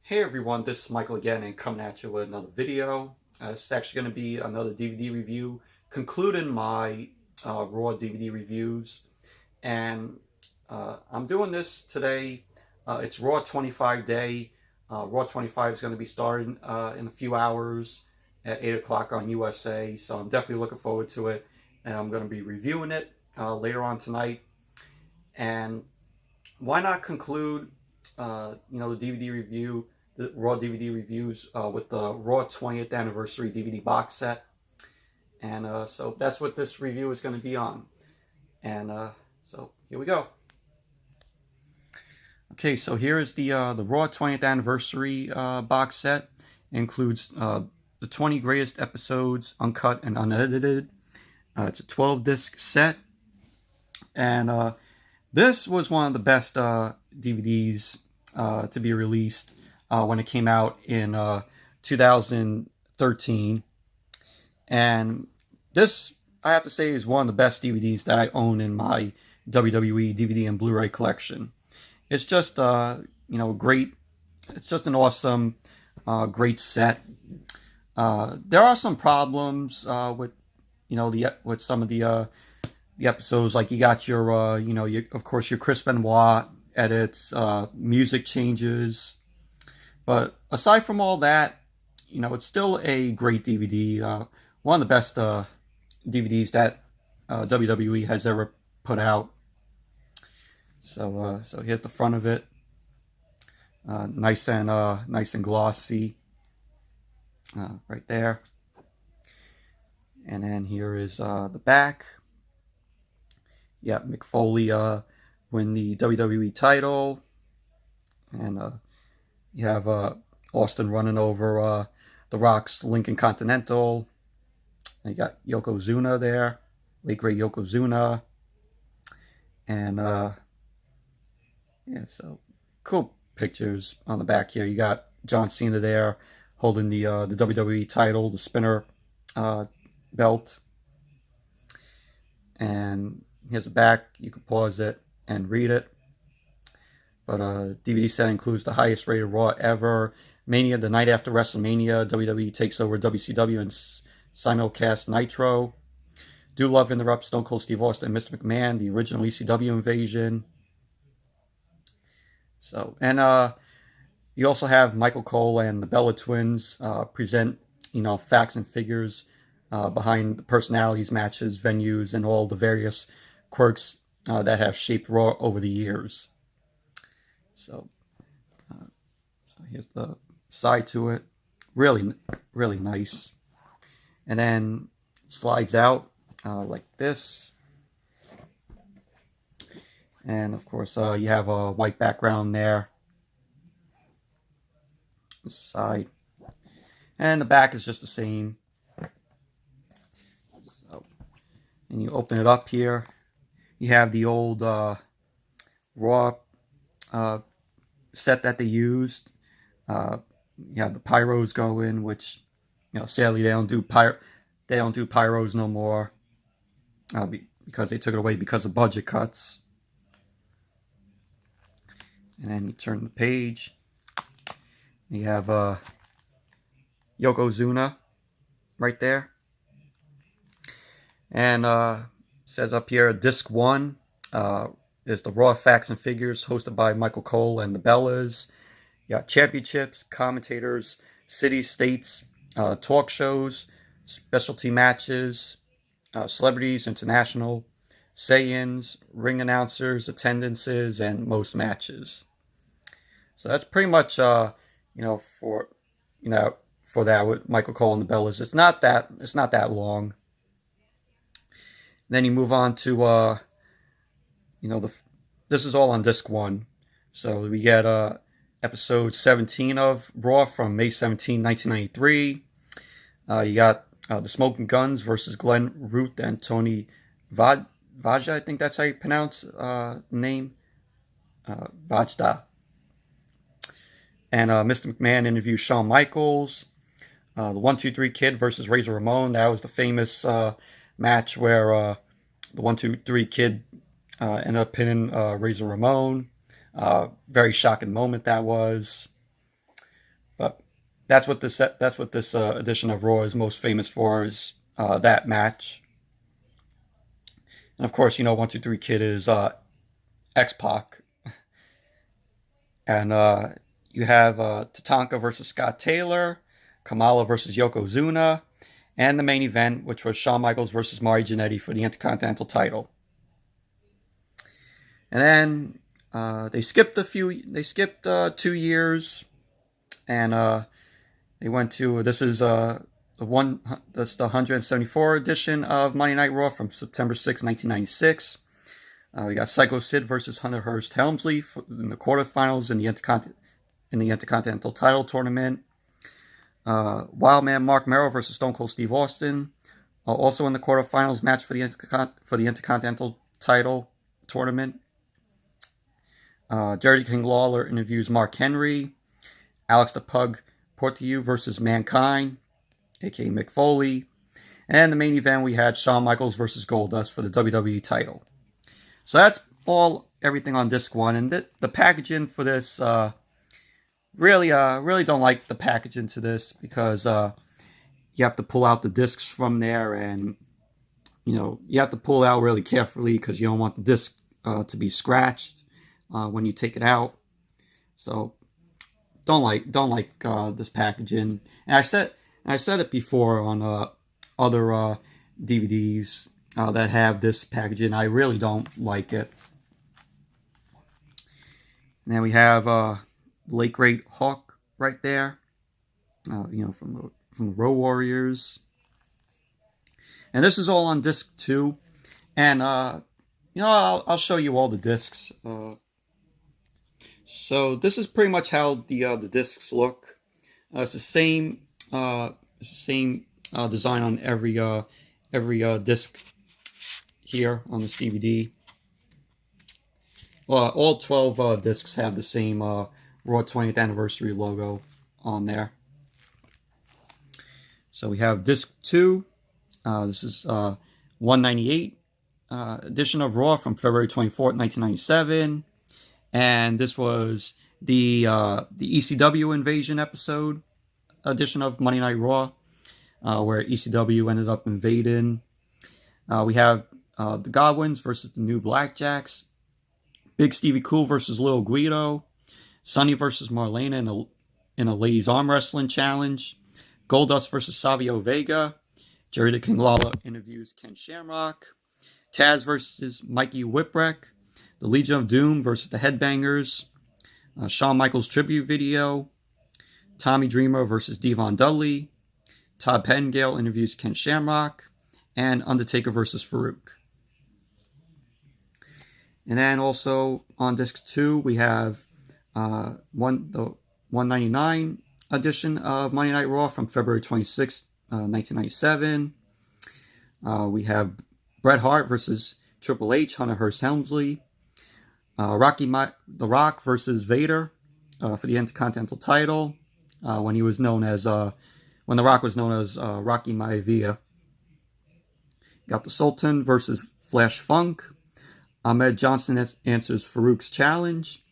Hey everyone, this is Michael again and coming at you with another video. It's actually going to be another DVD review, concluding my Raw DVD reviews. And I'm doing this today. It's Raw 25 day. Raw 25 is going to be starting in a few hours at 8 o'clock on USA. So I'm definitely looking forward to it. And I'm going to be reviewing it later on tonight. And why not conclude the DVD review, the Raw DVD reviews with the Raw 20th Anniversary DVD box set. And so that's what this review is going to be on. And so here we go. Okay, so here is the Raw 20th Anniversary box set. It includes the 20 greatest episodes, uncut and unedited. It's a 12-disc set. And this was one of the best DVDs to be released when it came out in 2013. And this, I have to say, is one of the best DVDs that I own in my WWE DVD and Blu-ray collection. It's just, great. It's just an awesome, great set. There are some problems with, with some of the episodes. Like you got your, of course, your Chris Benoit edits, music changes. But aside from all that, it's still a great DVD. One of the best DVDs that WWE has ever put out. So here's the front of it. Nice and glossy. Right there. And then here is the back. Yeah, Mick Foley win the WWE title. And you have Austin running over The Rock's Lincoln Continental. And you got Yokozuna there, late great Yokozuna. And so cool pictures on the back here. You got John Cena there holding the WWE title, the spinner belt. And here's the back. You can pause it and read it. But DVD set includes the highest rated Raw ever. Mania, the night after WrestleMania, WWE takes over WCW and simulcast Nitro. Do Love interrupts Stone Cold Steve Austin and Mr. McMahon, the original ECW invasion. So, and you also have Michael Cole and the Bella Twins present, facts and figures behind the personalities, matches, venues, and all the various quirks that have shaped Raw over the years. So here's the side to it. Really, really nice. And then slides out like this. And of course, you have a white background there. This side. And the back is just the same. So, and you open it up here. You have the old Raw set that they used. You have the pyros going, which sadly they don't do pyros no more because they took it away because of budget cuts. And then you turn the page. You have Yokozuna right there. And says up here, Disc 1 is the Raw Facts and Figures hosted by Michael Cole and the Bellas. You got championships, commentators, cities, states, talk shows, specialty matches, celebrities, international, say-ins, ring announcers, attendances, and most matches. So that's pretty much, for that with Michael Cole and the Bellas. It's not that long. Then you move on to, this is all on disc 1. So we get episode 17 of Raw from May 17, 1993. You got the Smoking Guns versus Glenn Root and Tony Vaja, I think that's how you pronounce the name. Vajda. And Mr. McMahon interviews Shawn Michaels. The 1-2-3 Kid versus Razor Ramon. That was the famous match where the 1-2-3 Kid ended up pinning Razor Ramon. Very shocking moment that was. That's what this edition of Raw is most famous for, is that match. And of course, 1, 2, 3 Kid is X-Pac. And you have Tatanka versus Scott Taylor, Kamala versus Yokozuna, and the main event, which was Shawn Michaels versus Marty Jannetty for the Intercontinental title. And then they skipped 2 years, and they went to, that's the 174 edition of Monday Night Raw from September 6, 1996. We got Psycho Sid versus Hunter Hearst Helmsley in the quarterfinals in the Intercontinental title tournament. Wildman Mark Merrow versus Stone Cold Steve Austin, also in the quarterfinals match for the Intercontinental title tournament. Jerry King Lawler interviews Mark Henry. Alex the Pug Portillo versus Mankind, aka Mick Foley. And the main event, we had Shawn Michaels versus Goldust for the WWE title. So that's everything on disc 1. And the packaging for this, really don't like the packaging to this, because you have to pull out the discs from there, and you have to pull it out really carefully because you don't want the disc to be scratched when you take it out. So don't like this packaging. And I said it before on other DVDs that have this packaging. I really don't like it. And then we have late great Hawk right there, from the Road Warriors. And this is all on disc 2. And I'll show you all the discs. So this is pretty much how the discs look. It's the same design on every disc here on this DVD. Well, all 12 discs have the same Raw 20th Anniversary logo on there. So we have disc 2. This is 198 edition of Raw from February 24th, 1997. And this was the ECW Invasion episode edition of Monday Night Raw, where ECW ended up invading. We have the Godwins versus the New Blackjacks, Big Stevie Cool versus Lil Guido, Sunny versus Marlena in a ladies arm wrestling challenge, Goldust versus Savio Vega, Jerry the King Lawler interviews Ken Shamrock, Taz versus Mikey Whipwreck, the Legion of Doom versus the Headbangers, Shawn Michaels tribute video, Tommy Dreamer versus Devon Dudley, Todd Pettengill interviews Ken Shamrock, and Undertaker versus Farouk. And then also on disc 2, we have the 199 edition of Monday Night Raw from February 26, 1997. We have Bret Hart versus Triple H, Hunter Hearst Helmsley. The Rock versus Vader for the Intercontinental title, when The Rock was known as Rocky Maivia. Got the Sultan versus Flash Funk. Ahmed Johnson answers Farouk's challenge.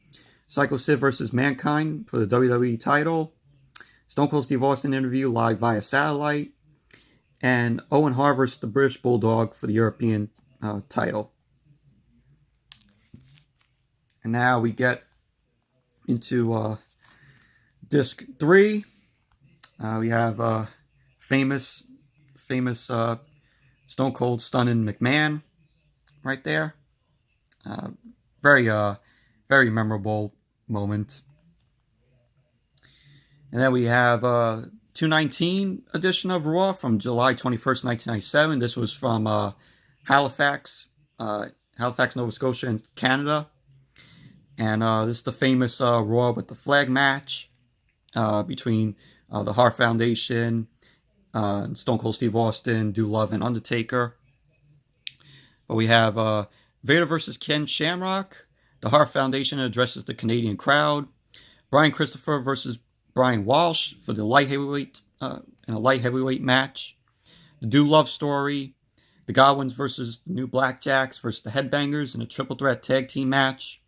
Psycho Sid versus Mankind for the WWE title. Stone Cold Steve Austin interview live via satellite. And Owen Hart versus the British Bulldog for the European title. And now we get into disc 3. We have famous Stone Cold stunning McMahon right there. Very memorable moment. And then we have 219 edition of Raw from July 21st, 1997. This was from Halifax, Nova Scotia in Canada. And this is the famous Raw with the flag match between the Hart Foundation, Stone Cold Steve Austin, Dude Love, and Undertaker. But we have Vader versus Ken Shamrock. The Hart Foundation addresses the Canadian crowd. Brian Christopher versus Brian Walsh for the light heavyweight in a light heavyweight match. The Dude Love story. The Godwins versus the New Blackjacks versus the Headbangers in a triple threat tag team match.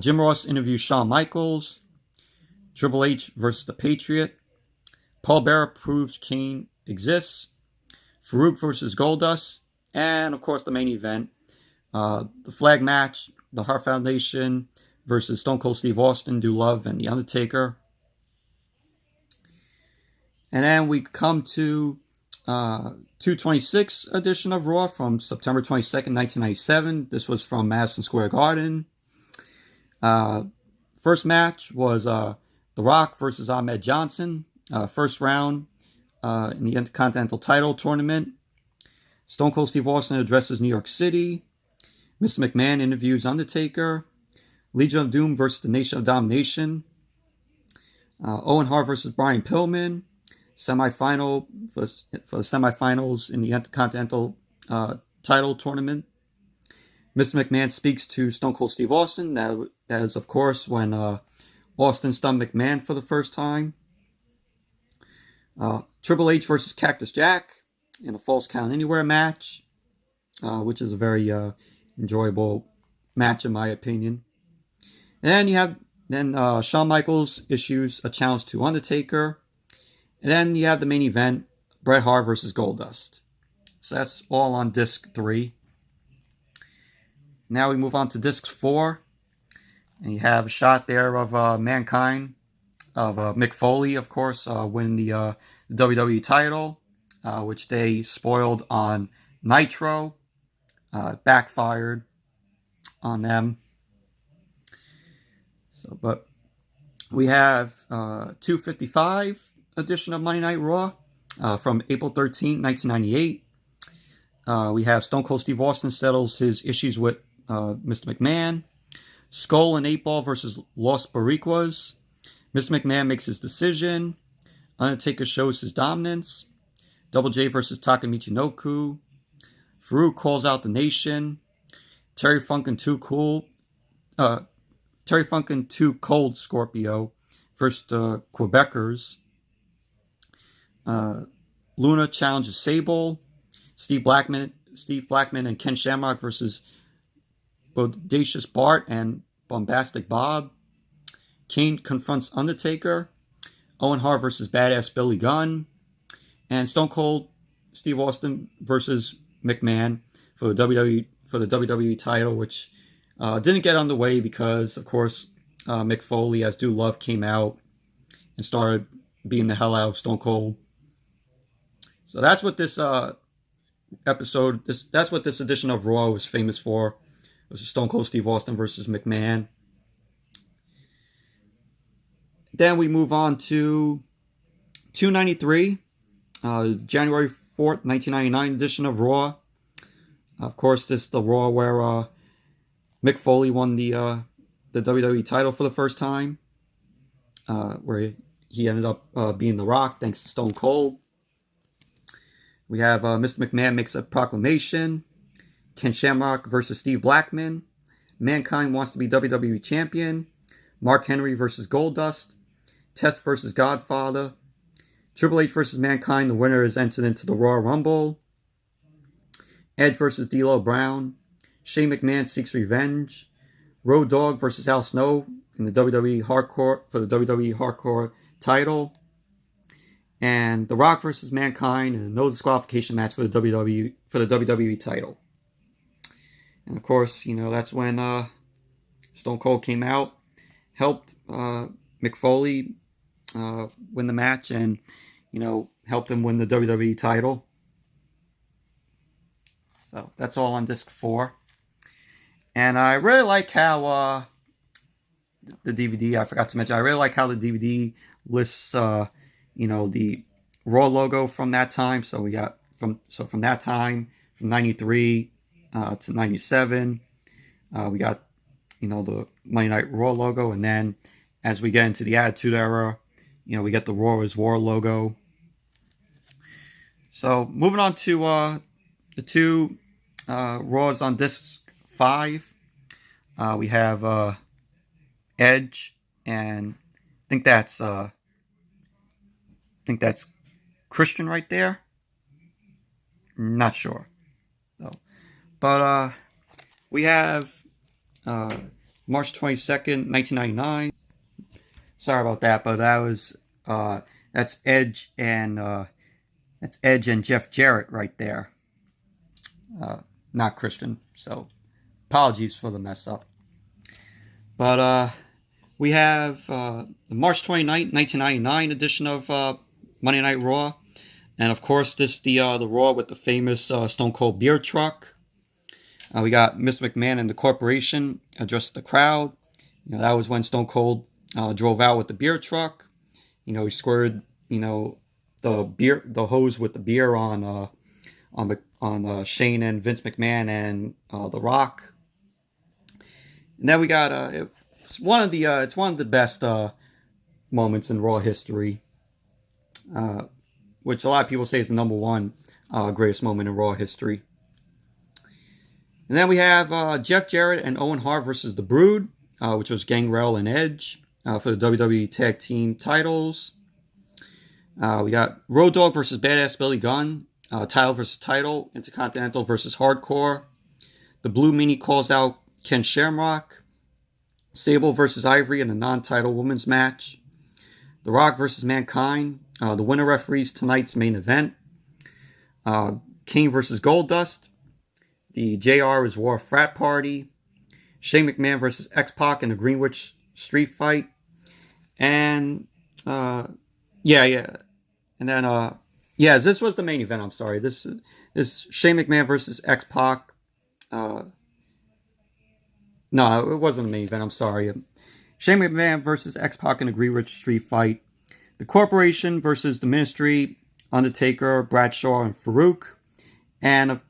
Jim Ross interviews Shawn Michaels. Triple H versus the Patriot Paul Bearer proves Kane exists. Farouk versus Goldust. And, of course, the main event. The flag match. The Hart Foundation versus Stone Cold Steve Austin, Dude Love, and The Undertaker. And then we come to 226 edition of Raw from September 22nd, 1997. This was from Madison Square Garden. First match was The Rock versus Ahmed Johnson. First round in the Intercontinental title tournament. Stone Cold Steve Austin addresses New York City. Mr. McMahon interviews Undertaker. Legion of Doom versus the Nation of Domination. Owen Hart versus Brian Pillman. Semifinal for the semifinals in the Intercontinental title tournament. Mr. McMahon speaks to Stone Cold Steve Austin. That is, of course, when Austin stunned McMahon for the first time. Triple H versus Cactus Jack in a Falls Count Anywhere match, which is a very enjoyable match in my opinion. And then Shawn Michaels issues a challenge to Undertaker. And then you have the main event, Bret Hart versus Goldust. So that's all on disc 3. Now we move on to disc 4. And you have a shot there of Mankind, of Mick Foley, of course, winning the WWE title, which they spoiled on Nitro. Backfired on them. So, but we have 255 edition of Monday Night Raw from April 13, 1998. We have Stone Cold Steve Austin settles his issues with Mr. McMahon. Skull and 8-Ball versus Los Boricuas. Mr. McMahon makes his decision. Undertaker shows his dominance. Double J versus Taka Michinoku. Farouk calls out the Nation. Terry Funk and Too Cold Scorpio versus the Quebecers. Luna challenges Sable. Steve Blackman and Ken Shamrock versus Bodacious Bart and Bombastic Bob. Kane confronts Undertaker. Owen Hart versus Badass Billy Gunn. And Stone Cold Steve Austin versus McMahon for the WWE title, which didn't get underway because, of course, Mick Foley as Dude Love came out and started beating the hell out of Stone Cold. So that's what this that's what this edition of Raw was famous for. It was Stone Cold Steve Austin versus McMahon. Then we move on to 293, January 4th, 1999 edition of Raw. Of course, this is the Raw where Mick Foley won the WWE title for the first time, where he ended up being The Rock thanks to Stone Cold. We have Mr. McMahon makes a proclamation. Ken Shamrock versus Steve Blackman. Mankind wants to be WWE champion. Mark Henry versus Goldust. Test versus Godfather. Triple H versus Mankind. The winner is entered into the Royal Rumble. Edge versus D'Lo Brown. Shane McMahon seeks revenge. Road Dogg versus Al Snow in the WWE Hardcore for the WWE Hardcore title. And The Rock versus Mankind in a no disqualification match for the WWE title. And of course, that's when Stone Cold came out, helped Mick Foley win the match, and helped him win the WWE title. So that's all on disc 4. And I really like how the DVD, I forgot to mention, I really like how the DVD lists the Raw logo from that time. So we got from that time, from 93 to 97, we got the Monday Night Raw logo, and then as we get into the Attitude Era, we get the Raw is War logo. So moving on to the two Raws on disc 5, we have Edge, and I think that's Christian right there. Not sure. So, but we have March 22nd, 1999. Sorry about that, but that That's Edge and Jeff Jarrett right there. Not Christian. So apologies for the mess up. But we have the March 29th, 1999 edition of Monday Night Raw. And of course, this the Raw with the famous Stone Cold beer truck. We got Mr. McMahon and the Corporation addressed the crowd. That was when Stone Cold drove out with the beer truck. He squirted the hose with the beer on Shane and Vince McMahon and The Rock. And then we got it's one of the best moments in Raw history, which a lot of people say is the number one greatest moment in Raw history. And then we have Jeff Jarrett and Owen Hart versus The Brood, which was Gangrel and Edge for the WWE Tag Team titles. We got Road Dogg versus Badass Billy Gunn, title versus title, Intercontinental versus Hardcore. The Blue Meanie calls out Ken Shamrock. Sable versus Ivory in a non-title women's match. The Rock versus Mankind. The winner referees tonight's main event. Kane versus Goldust. The JR is War Frat Party. Shane McMahon versus X-Pac in a Greenwich street fight. And And then this was the main event. I'm sorry. This Shane McMahon versus X-Pac. No, it wasn't the main event. I'm sorry. Shane McMahon versus X-Pac in a Greenwich street fight. The Corporation versus the Ministry, Undertaker, Bradshaw, and Farouk. And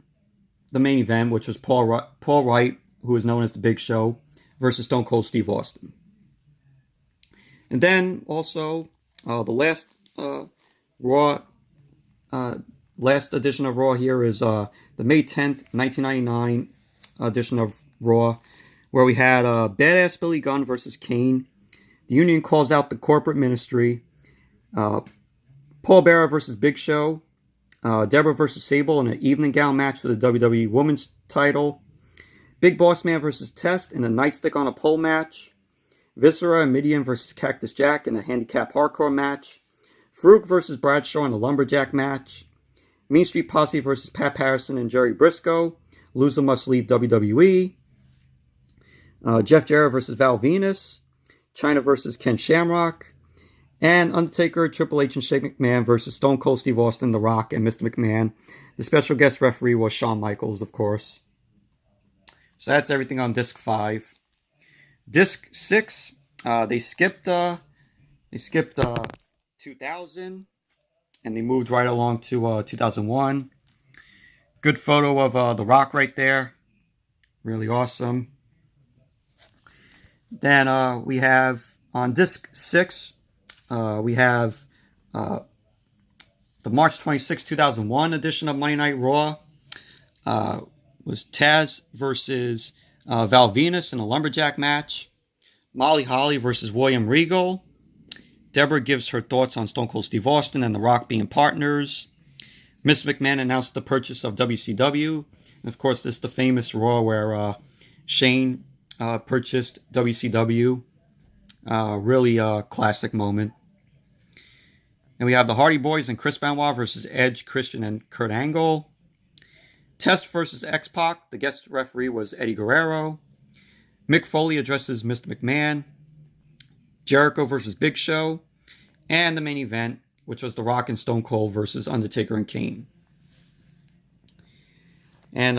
the main event, which was Paul Wright, who is known as the Big Show, versus Stone Cold Steve Austin. And then also the last Raw, last edition of Raw here is the May 10th, 1999 edition of Raw, where we had Badass Billy Gunn versus Kane. The Union calls out the Corporate Ministry. Paul Bearer versus Big Show. Deborah versus Sable in an evening gown match for the WWE Women's title. Big Boss Man versus Test in a nightstick on a pole match. Viscera and Midian versus Cactus Jack in a handicap hardcore match. Farouk versus Bradshaw in a lumberjack match. Mean Street Posse versus Pat Patterson and Jerry Briscoe. Loser must leave WWE. Jeff Jarrett versus Val Venus. Chyna versus Ken Shamrock. And Undertaker, Triple H, and Shane McMahon versus Stone Cold Steve Austin, The Rock, and Mr. McMahon. The special guest referee was Shawn Michaels, of course. So that's everything on Disc 5. Disc 6, they skipped 2000, and they moved right along to 2001. Good photo of The Rock right there. Really awesome. Then we have on Disc 6, we have the March 26, 2001 edition of Monday Night Raw. Was Taz versus Val Venus in a lumberjack match. Molly Holly versus William Regal. Deborah gives her thoughts on Stone Cold Steve Austin and The Rock being partners. Miss McMahon announced the purchase of WCW. And of course, this is the famous Raw where Shane purchased WCW. Really a classic moment. And we have the Hardy Boys and Chris Benoit versus Edge, Christian, and Kurt Angle. Test versus X-Pac. The guest referee was Eddie Guerrero. Mick Foley addresses Mr. McMahon. Jericho versus Big Show. And the main event, which was The Rock and Stone Cold versus Undertaker and Kane. And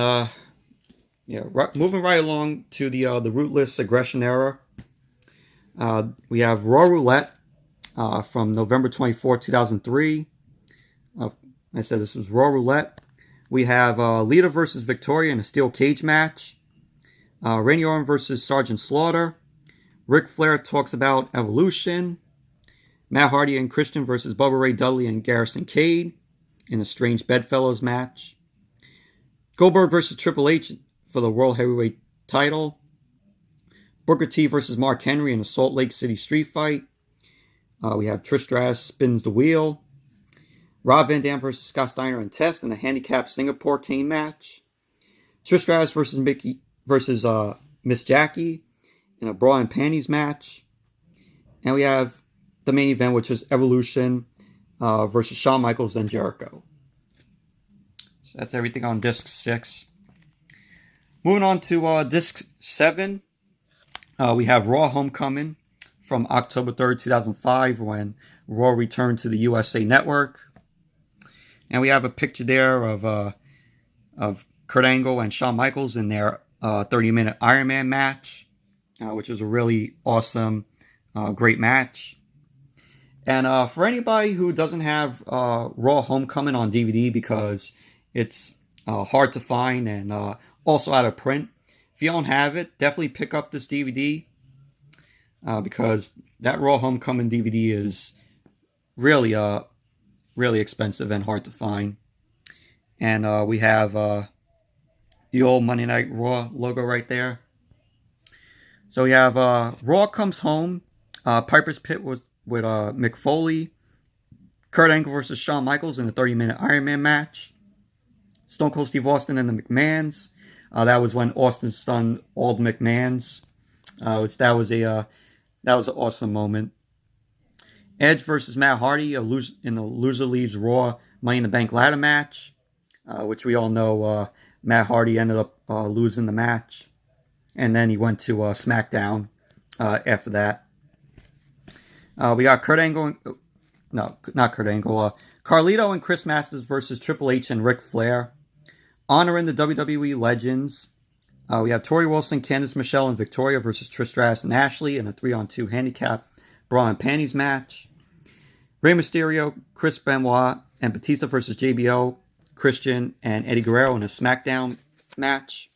moving right along to the Ruthless Aggression era. We have Raw Roulette from November 24, 2003. I said this was Raw Roulette. We have Lita versus Victoria in a steel cage match. Randy Orton versus Sergeant Slaughter. Ric Flair talks about Evolution. Matt Hardy and Christian versus Bubba Ray Dudley and Garrison Cade in a strange Bedfellows match. Goldberg versus Triple H for the World Heavyweight title. Booker T versus Mark Henry in a Salt Lake City street fight. We have Trish Stratus spins the wheel. Rob Van Dam versus Scott Steiner and Test in a handicap Singapore cane match. Trish Stratus versus Miss Jackie in a bra and panties match. And we have the main event, which was Evolution versus Shawn Michaels and Jericho. So that's everything on disc 6. Moving on to disc 7, we have Raw Homecoming from October 3rd, 2005, when Raw returned to the USA Network. And we have a picture there of Kurt Angle and Shawn Michaels in their 30-minute Iron Man match, which was a really awesome, great match. And for anybody who doesn't have Raw Homecoming on DVD because it's hard to find and also out of print, if you don't have it, definitely pick up this DVD because that Raw Homecoming DVD is really really expensive and hard to find. And we have the old Monday Night Raw logo right there. So we have Raw Comes Home, Piper's Pit with Mick Foley, Kurt Angle versus Shawn Michaels in a 30-minute Iron Man match, Stone Cold Steve Austin and the McMahons. That was when Austin stunned all the McMahons. That was an awesome moment. Edge versus Matt Hardy in the loser leaves Raw Money in the Bank ladder match, which we all know Matt Hardy ended up losing the match, and then he went to SmackDown after that. We got Kurt Angle, not Kurt Angle, Carlito and Chris Masters versus Triple H and Ric Flair. Honoring the WWE Legends. We have Tori Wilson, Candice Michelle, and Victoria versus Trish Stratus and Ashley in a 3-on-2 handicap bra and panties match. Rey Mysterio, Chris Benoit, and Batista versus JBL, Christian, and Eddie Guerrero in a SmackDown match.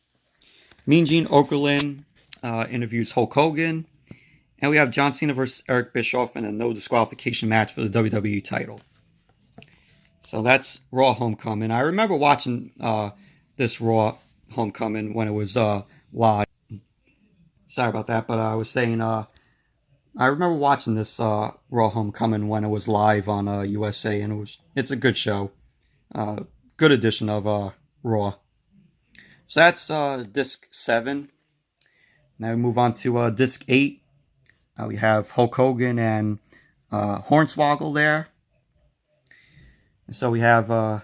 Mean Gene Okerlund interviews Hulk Hogan. And we have John Cena versus Eric Bischoff in a no disqualification match for the WWE title. So that's Raw Homecoming. I remember watching this Raw Homecoming when it was live. Sorry about that, but I was saying I remember watching this Raw Homecoming when it was live on USA, and it's a good show. Good edition of Raw. So that's disc 7. Now we move on to disc 8. We have Hulk Hogan and Hornswoggle there. So we have the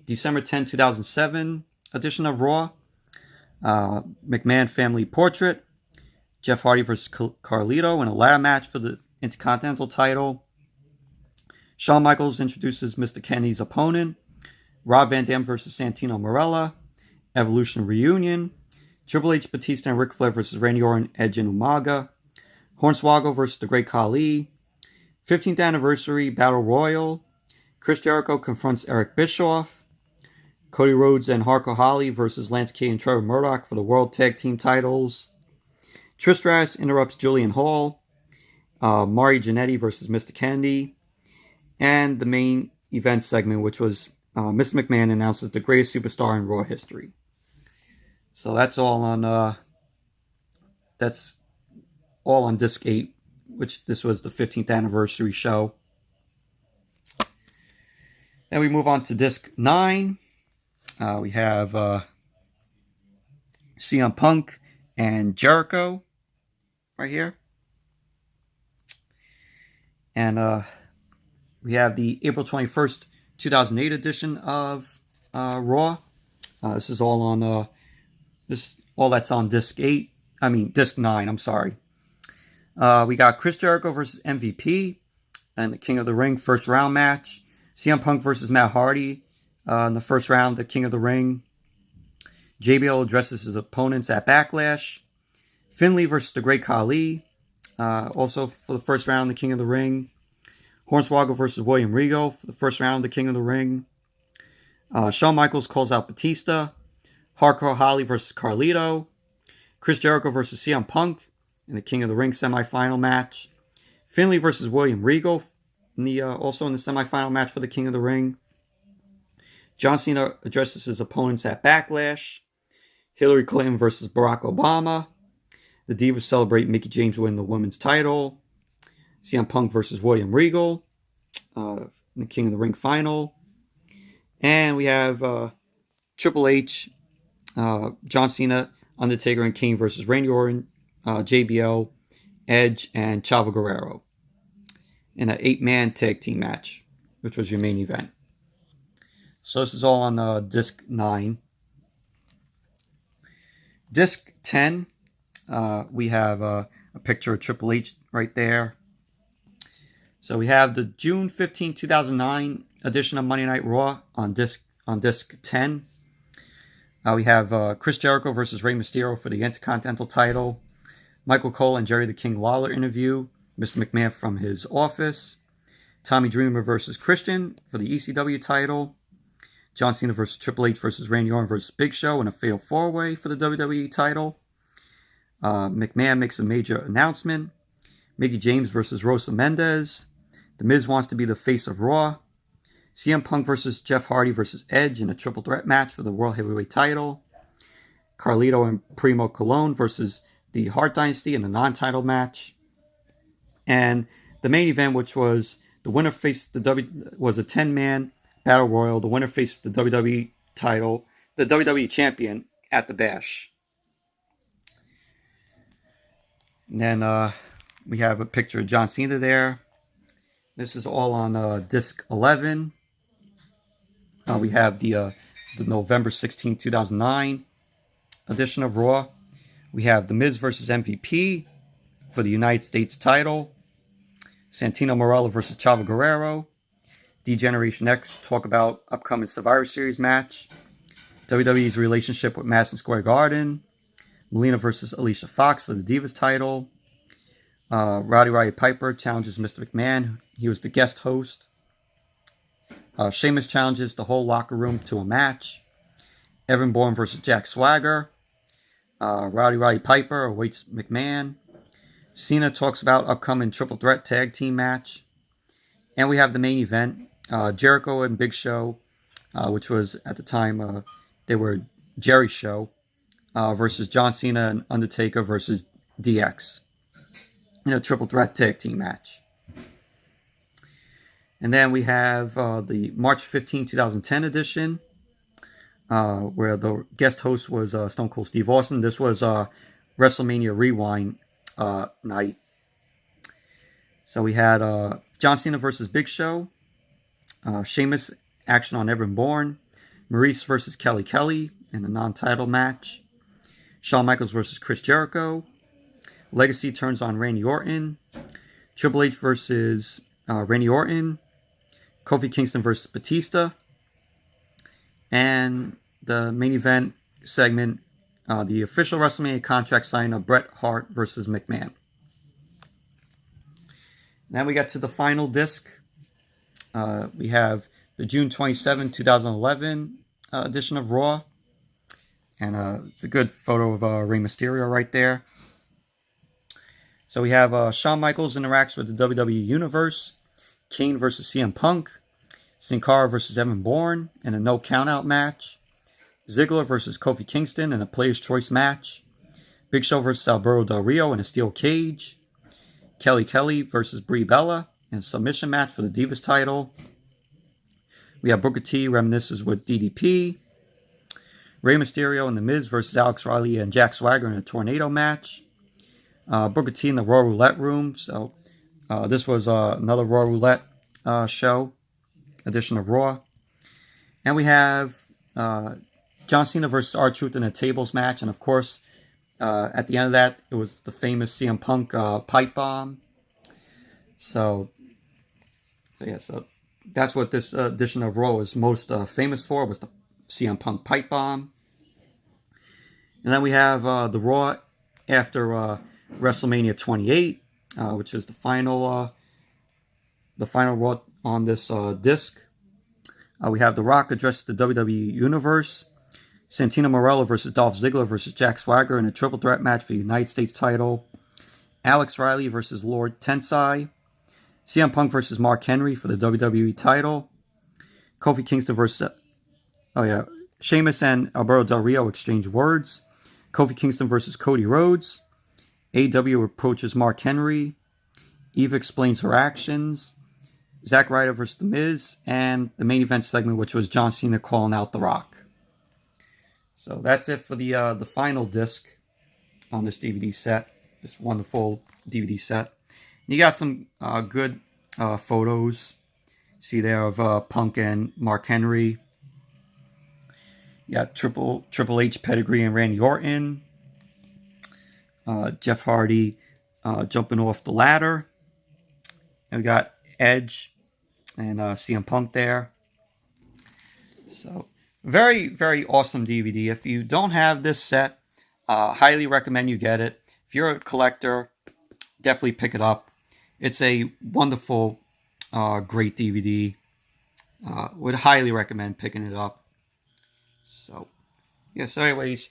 December 10, 2007 edition of Raw. McMahon Family Portrait. Jeff Hardy versus Carlito in a ladder match for the Intercontinental title. Shawn Michaels introduces Mr. Kennedy's opponent. Rob Van Dam versus Santino Marella. Evolution Reunion. Triple H, Batista, and Ric Flair versus Randy Orton, Edge, and Umaga. Hornswoggle versus The Great Khali. 15th Anniversary Battle Royal. Chris Jericho confronts Eric Bischoff. Cody Rhodes and Hardcore Holly versus Lance Cade and Trevor Murdoch for the World Tag Team titles. Trish Stratus interrupts Julian Hall. Mari Jannetty versus Mr. Kennedy. And the main event segment, which was Mr. McMahon announces the greatest superstar in Raw history. So that's all on disc 8, which this was the 15th anniversary show. Then we move on to disc 9. We have CM Punk and Jericho right here. And we have the April 21st, 2008 edition of Raw. This is all on all that's on disc 9, I'm sorry. We got Chris Jericho versus MVP and the King of the Ring first round match. CM Punk versus Matt Hardy in the first round, the King of the Ring. JBL addresses his opponents at Backlash. Finlay versus the Great Khali, also for the first round, the King of the Ring. Hornswoggle versus William Regal for the first round, the King of the Ring. Shawn Michaels calls out Batista. Hardcore Holly versus Carlito. Chris Jericho versus CM Punk in the King of the Ring semifinal match. Finlay versus William Regal also in the semifinal match for the King of the Ring. John Cena addresses his opponents at Backlash. Hillary Clinton versus Barack Obama. The Divas celebrate Mickie James winning the women's title. CM Punk versus William Regal in the King of the Ring final. And we have Triple H, John Cena, Undertaker, and Kane versus Randy Orton, JBL, Edge, and Chavo Guerrero. in an 8-man tag team match, which was your main event. So this is all on disc 9. Disc 10, we have a picture of Triple H right there. So we have the June 15, 2009 edition of Monday Night Raw on disc 10. We have Chris Jericho versus Rey Mysterio for the Intercontinental title. Michael Cole and Jerry the King Lawler interview Mr. McMahon from his office. Tommy Dreamer versus Christian for the ECW title. John Cena versus Triple H versus Randy Orton versus Big Show in a fatal 4-way for the WWE title. McMahon makes a major announcement. Mickie James versus Rosa Mendez. The Miz wants to be the face of Raw. CM Punk versus Jeff Hardy versus Edge in a triple threat match for the World Heavyweight title. Carlito and Primo Colon versus the Hart Dynasty in a non-title match. And the main event, which was the winner faced was a 10-man battle royal. The winner faced the WWE title, the WWE champion at the Bash. And then we have a picture of John Cena there. This is all on disc 11. We have the November 16, 2009 edition of Raw. We have The Miz versus MVP for the United States title. Santino Marella versus Chavo Guerrero. D-Generation X talk about upcoming Survivor Series match. WWE's relationship with Madison Square Garden. Melina versus Alicia Fox for the Divas title. Roddy Piper challenges Mr. McMahon. He was the guest host. Sheamus challenges the whole locker room to a match. Evan Bourne versus Jack Swagger. Roddy Piper awaits McMahon. Cena talks about upcoming triple threat tag team match. And we have the main event. Jericho and Big Show, which was at the time, they were Jerry Show, versus John Cena and Undertaker versus DX in a triple threat tag team match. And then we have the March 15, 2010 edition, where the guest host was Stone Cold Steve Austin. This was WrestleMania Rewind night. So we had John Cena versus Big Show, Sheamus action on Evan Bourne, Maurice versus Kelly in a non-title match, Shawn Michaels versus Chris Jericho, Legacy turns on Randy Orton, Triple H versus Randy Orton, Kofi Kingston versus Batista, and the main event segment, the official WrestleMania contract signing of Bret Hart versus McMahon. Then we got to the final disc. We have the June 27, 2011 edition of Raw. And it's a good photo of Rey Mysterio right there. So we have Shawn Michaels interacts with the WWE Universe. Kane versus CM Punk. Sin Cara versus Evan Bourne in a no countout match. Ziggler versus Kofi Kingston in a Player's Choice match. Big Show versus Alberto Del Rio in a steel cage. Kelly versus Brie Bella in a submission match for the Divas title. We have Booker T reminisces with DDP. Rey Mysterio and The Miz versus Alex Riley and Jack Swagger in a tornado match. Booker T in the Raw Roulette room. So this was another Raw Roulette show edition of Raw. And we have John Cena versus R-Truth in a tables match. And of course, at the end of that, it was the famous CM Punk pipe bomb. So that's what this edition of Raw is most famous for, was the CM Punk pipe bomb. And then we have the Raw after WrestleMania 28, which is the final Raw on this disc. We have The Rock address the WWE Universe. Santino Marella versus Dolph Ziggler versus Jack Swagger in a triple threat match for the United States title. Alex Riley versus Lord Tensai. CM Punk versus Mark Henry for the WWE title. Kofi Kingston versus... Sheamus and Alberto Del Rio exchange words. Kofi Kingston versus Cody Rhodes. AEW approaches Mark Henry. Eva explains her actions. Zack Ryder versus The Miz. And the main event segment, which was John Cena calling out The Rock. So that's it for the final disc on this DVD set. This wonderful DVD set. You got some good photos. See there of Punk and Mark Henry. Yeah, Triple H pedigree and Randy Orton. Jeff Hardy jumping off the ladder. And we got Edge and CM Punk there. So very, very awesome DVD. If you don't have this set, highly recommend you get it. If you're a collector, definitely pick it up. It's a wonderful, great DVD. Would highly recommend picking it up. So, yeah, so anyways,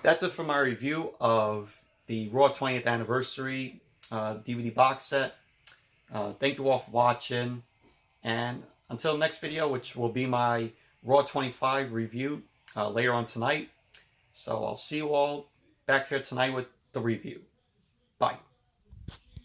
that's it for my review of the Raw 20th Anniversary DVD box set. Thank you all for watching. And until next video, which will be my Raw 25 review later on tonight. So I'll see you all back here tonight with the review. Bye.